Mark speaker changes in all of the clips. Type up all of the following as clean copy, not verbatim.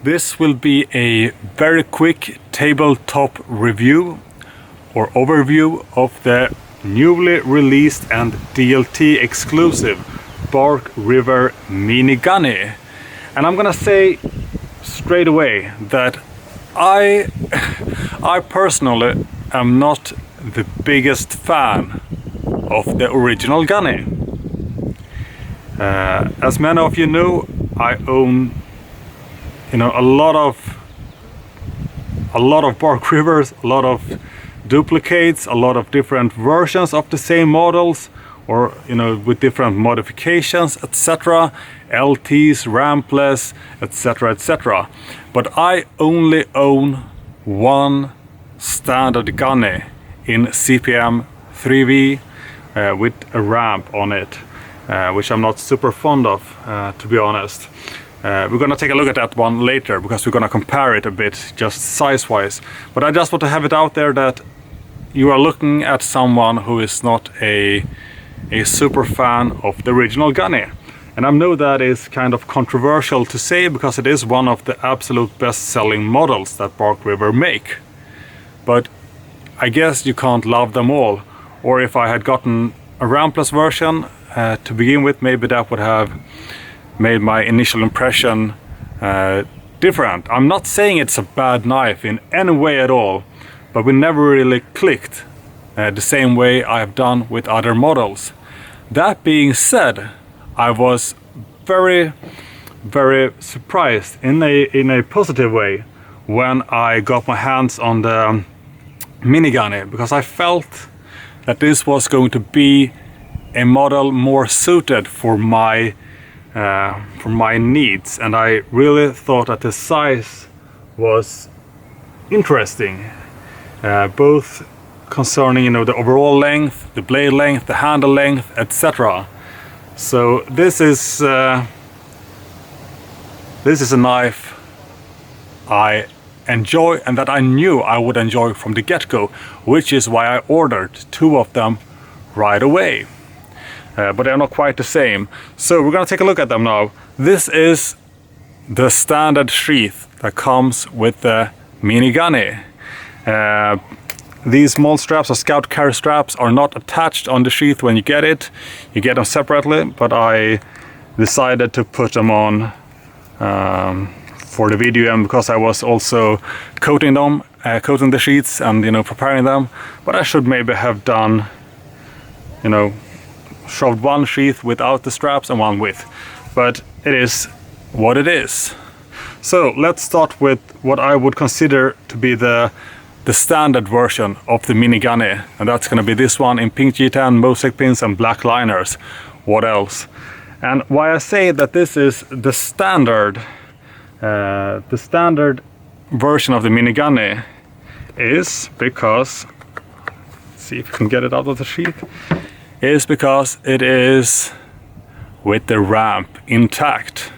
Speaker 1: This will be a very quick tabletop review or overview of the newly released and DLT exclusive Bark River Mini Gunny. And I'm gonna say straight away that I personally am not the biggest fan of the original Gunny. As many of you know, I own a lot of Bark Rivers, a lot of duplicates, a lot of different versions of the same models, or with different modifications, etc. LTs, Rampless, etc, etc. But I only own one standard Gunny in CPM 3V with a ramp on it, which I'm not super fond of, to be honest. We're gonna take a look at that one later because we're gonna compare it a bit just size-wise. But I just want to have it out there that you are looking at someone who is not a super fan of the original Gunny. And I know that is kind of controversial to say because it is one of the absolute best-selling models that Bark River make. But I guess you can't love them all. Or if I had gotten a Rampless version to begin with, maybe that would have made my initial impression different. I'm not saying it's a bad knife in any way at all, but we never really clicked the same way I have done with other models. That being said, I was very, very surprised in a positive way when I got my hands on the Mini Gunny, because I felt that this was going to be a model more suited for my needs, and I really thought that the size was interesting, both concerning the overall length, the blade length, the handle length, etc. So this is a knife I enjoy and that I knew I would enjoy from the get-go, which is why I ordered two of them right away. But they're not quite the same. So we're gonna take a look at them now. This is the standard sheath that comes with the Mini Gunny. These mold straps or scout carry straps are not attached on the sheath when you get it. You get them separately, but I decided to put them on for the video, and because I was also coating them, coating the sheets and preparing them. But I should maybe have done, shoved one sheath without the straps and one with. But it is what it is. So let's start with what I would consider to be the standard version of the Mini Gunny, and that's going to be this one in pink G10, mosaic pins and black liners. What else? And why I say that this is the standard version of the Mini Gunny is because, let's see if we can get it out of the sheath, is because it is with the ramp intact.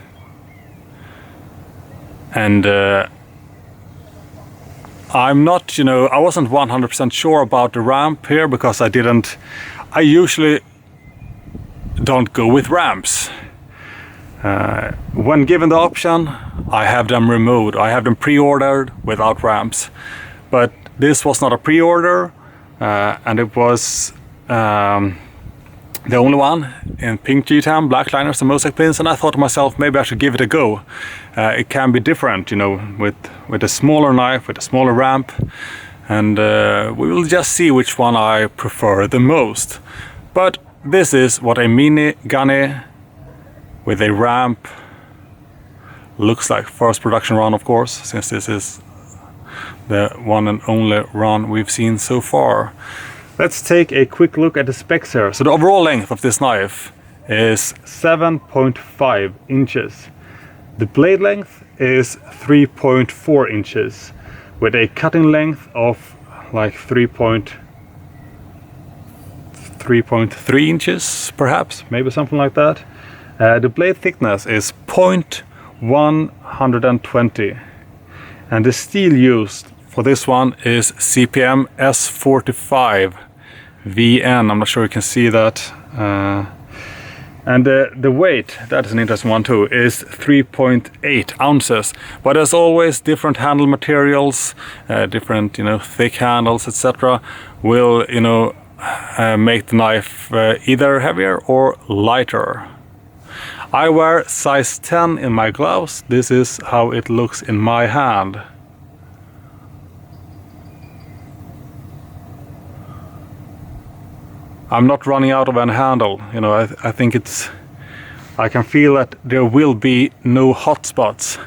Speaker 1: And I'm not, I wasn't 100% sure about the ramp here because I usually don't go with ramps. When given the option, I have them removed. I have them pre-ordered without ramps. But this was not a pre-order, and it was the only one in pink G10, black liners and mosaic pins, and I thought to myself, maybe I should give it a go. It can be different, with a smaller knife, with a smaller ramp, and we will just see which one I prefer the most. But this is what a Mini Gunny with a ramp looks like. First production run, of course, since this is the one and only run we've seen so far. Let's take a quick look at the specs here. So the overall length of this knife is 7.5 inches. The blade length is 3.4 inches with a cutting length of like 3.3 inches, perhaps, maybe something like that. The blade thickness is 0.120, and the steel used for this one is CPM S45 VN. I'm not sure you can see that And the weight, that is an interesting one too, is 3.8 ounces. But as always, different handle materials, different, thick handles, etc., will, make the knife either heavier or lighter. I wear size 10 in my gloves. This is how it looks in my hand. I'm not running out of any handle. I think I can feel that there will be no hot spots.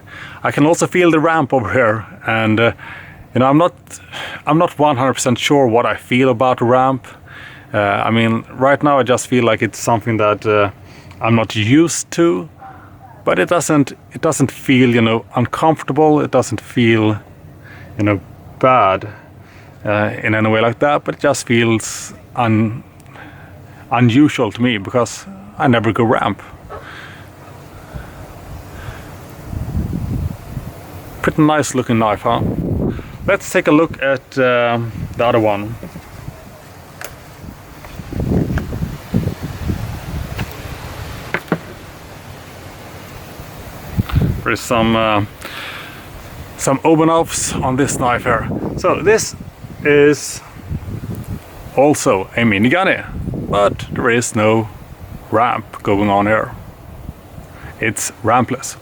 Speaker 1: I can also feel the ramp over here, and I'm not 100% sure what I feel about the ramp. Right now I just feel like it's something that I'm not used to, but it doesn't feel uncomfortable. It doesn't feel bad in any way like that, but it just feels unusual to me because I never go ramp. Pretty nice looking knife, huh? Let's take a look at the other one. There's some open-offs on this knife here. So this is also a Mini Gunny, but there is no ramp going on here. It's rampless.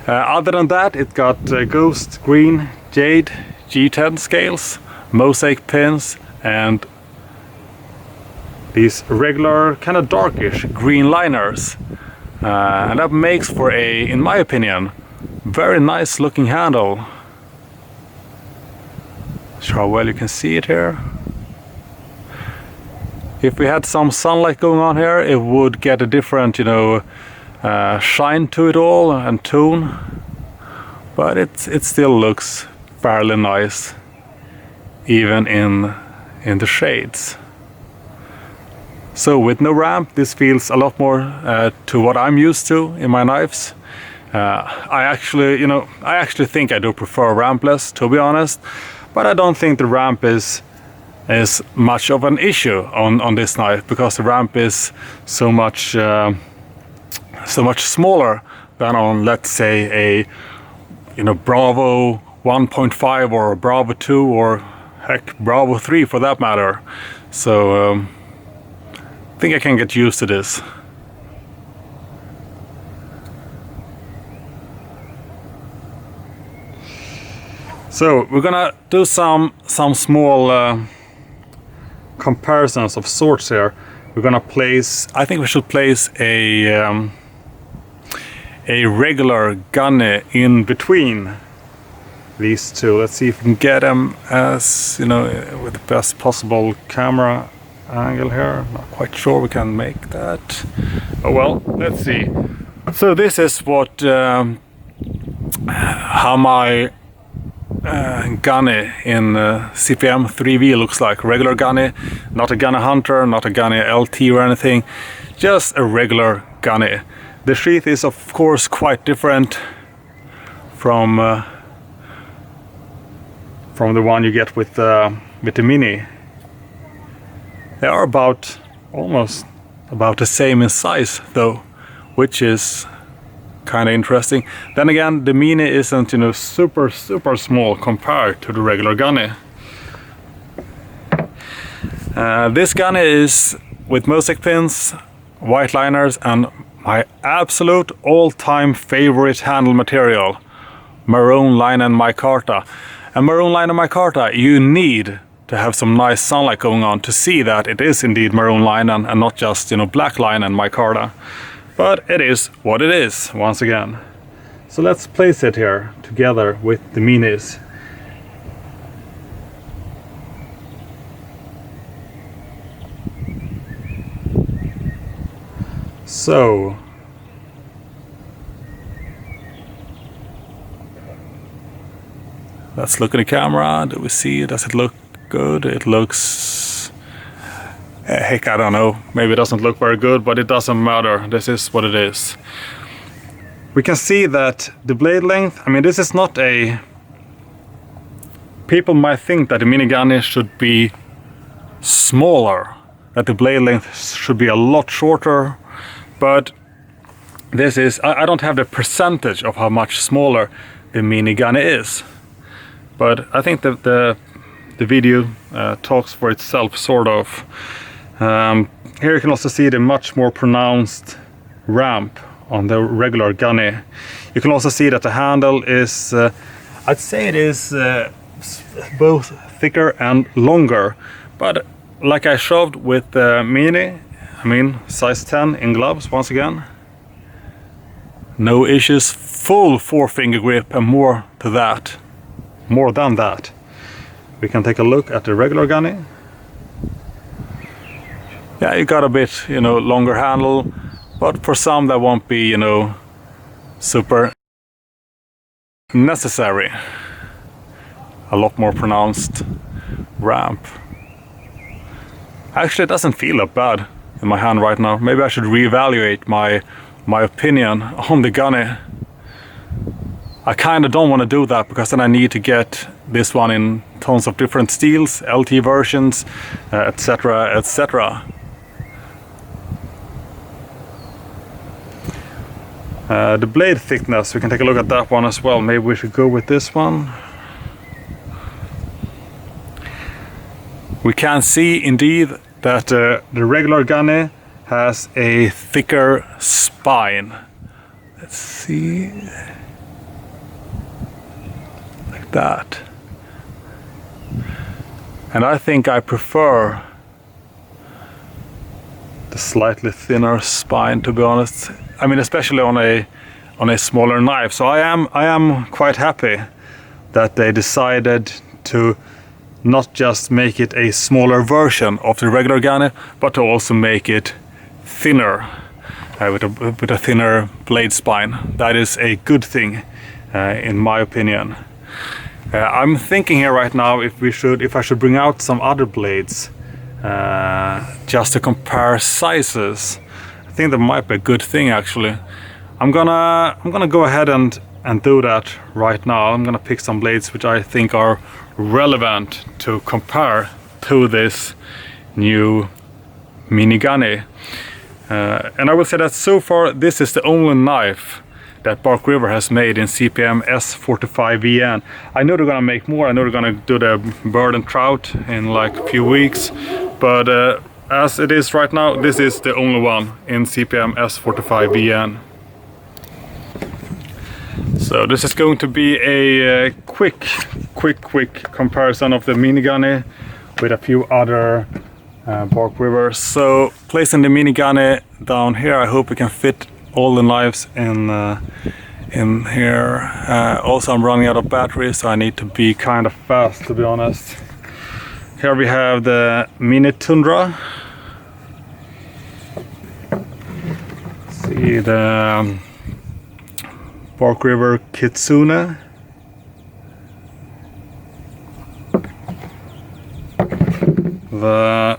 Speaker 1: Other than that, it got ghost green jade G10 scales, mosaic pins, and these regular kind of darkish green liners. And that makes for a, in my opinion, very nice looking handle. Sure how well you can see it here. If we had some sunlight going on here, it would get a different, shine to it all and tone. But it still looks fairly nice, even in the shades. So with no ramp, this feels a lot more to what I'm used to in my knives. I actually think I do prefer rampless, to be honest, but I don't think the ramp is much of an issue on this knife, because the ramp is so much smaller than on, let's say, a Bravo 1.5 or a Bravo 2 or heck Bravo 3 for that matter. So I think I can get used to this. So we're gonna do some small comparisons of sorts here. We're gonna place, I think we should place a regular gunny in between these two. Let's see if we can get them as, with the best possible camera angle here. Not quite sure we can make that. Oh well, let's see. So this is what how my gunny in CPM 3V looks like. Regular gunny, not a gunny hunter, not a gunny LT or anything, just a regular gunny. The sheath is of course quite different from the one you get with the Mini. They are almost about the same in size though, which is kind of interesting. Then again, the Mini isn't super small compared to the regular gunny. This gunny is with mosaic pins, white liners, and my absolute all-time favorite handle material, maroon line and micarta. And maroon line and micarta, you need to have some nice sunlight going on to see that it is indeed maroon line and not just black line and micarta. But it is what it is, once again. So let's place it here together with the Minis. So let's look at the camera. Do we see it? Does it look good? It looks, heck, I don't know. Maybe it doesn't look very good, but it doesn't matter. This is what it is. We can see that the blade length, this is not a... People might think that the Mini Gunny should be smaller, that the blade length should be a lot shorter, but this is, I don't have the percentage of how much smaller the Mini Gunny is, but I think that the video talks for itself, sort of. Here you can also see the much more pronounced ramp on the regular Gunny. You can also see that the handle is, I'd say it is both thicker and longer, but like I showed with the Mini, I mean size 10 in gloves once again. No issues, full 4-finger grip and more to that. More than that. We can take a look at the regular Gunny. Yeah, you got a bit, you know, longer handle, but for some that won't be, you know, super necessary. A lot more pronounced ramp. Actually, it doesn't feel that bad in my hand right now. Maybe I should reevaluate my opinion on the Gunny. I kind of don't want to do that, because then I need to get this one in tons of different steels, LT versions, etc, etc. The blade thickness, we can take a look at that one as well. Maybe we should go with this one. We can see indeed that the regular Gunny has a thicker spine. Let's see. Like that. And I think I prefer the slightly thinner spine, to be honest. I mean, especially on a smaller knife. So I am quite happy that they decided to not just make it a smaller version of the regular Gunny, but to also make it thinner, with a thinner blade spine. That is a good thing, in my opinion. I'm thinking here right now if I should bring out some other blades, just to compare sizes. I think that might be a good thing, actually. I'm gonna go ahead and do that right now. I'm gonna pick some blades which I think are relevant to compare to this new Mini Gunny. And I will say that so far this is the only knife that Bark River has made in CPM S45VN. I know they're gonna make more. I know they're gonna do the bird and trout in like a few weeks, but as it is right now, this is the only one in CPM S45VN. So this is going to be a quick comparison of the Mini Gunny with a few other Bark Rivers. So placing the Mini Gunny down here, I hope we can fit all the knives in here. Also, I'm running out of battery, so I need to be kind of fast, to be honest. Here we have the Mini Tundra. See the Bark River Kitsune. The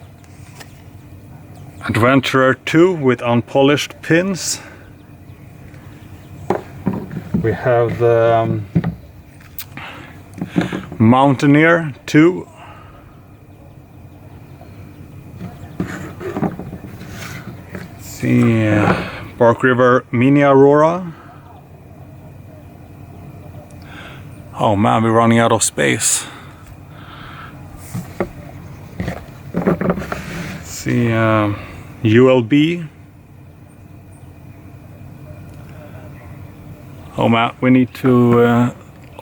Speaker 1: Adventurer 2 with unpolished pins. We have the Mountaineer 2. Let's see, Bark River Mini Aurora. Oh man, we're running out of space. Let's see, ULB. Oh man, we need to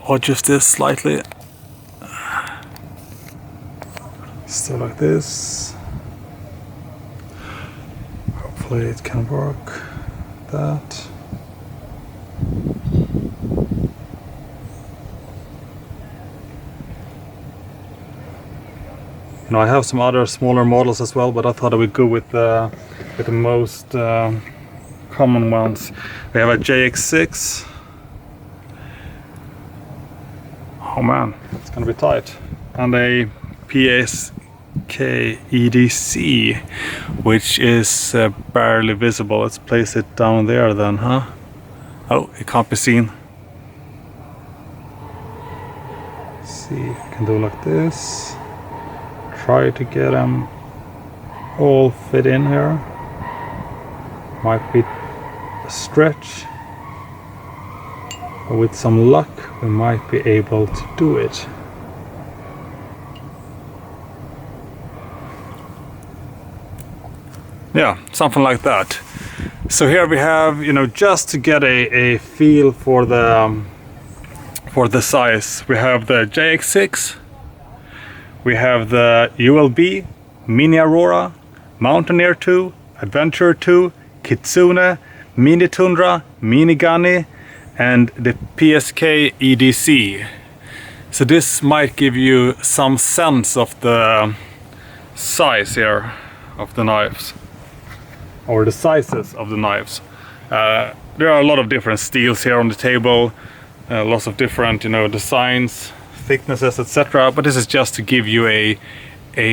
Speaker 1: adjust this slightly. Still like this. Hopefully it can work. That. You know, I have some other smaller models as well, but I thought I would go with the most common ones. We have a JX6. Oh man, it's gonna be tight. And a PSK EDC, which is barely visible. Let's place it down there then, huh? Oh, it can't be seen. Let's see if we can do like this. Try to get them all fit in here. might be a stretch, but with some luck we might be able to do it. Yeah, something like that. So here we have, you know, just to get a feel for the size, we have the JX6, we have the ULB, Mini Aurora, Mountaineer 2, Adventurer 2, Kitsune, Mini Tundra, Mini Gunny, and the PSK EDC. So this might give you some sense of the size here of the knives, or the sizes of the knives. There are a lot of different steels here on the table, lots of different, you know, designs, thicknesses, etc. But this is just to give you a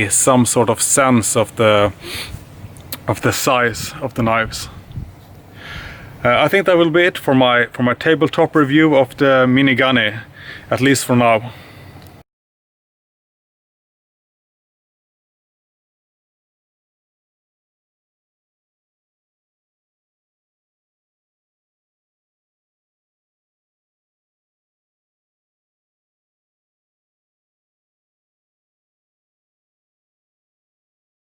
Speaker 1: some sort of sense of the size of the knives. I think that will be it for my tabletop review of the Mini Gunny, at least for now.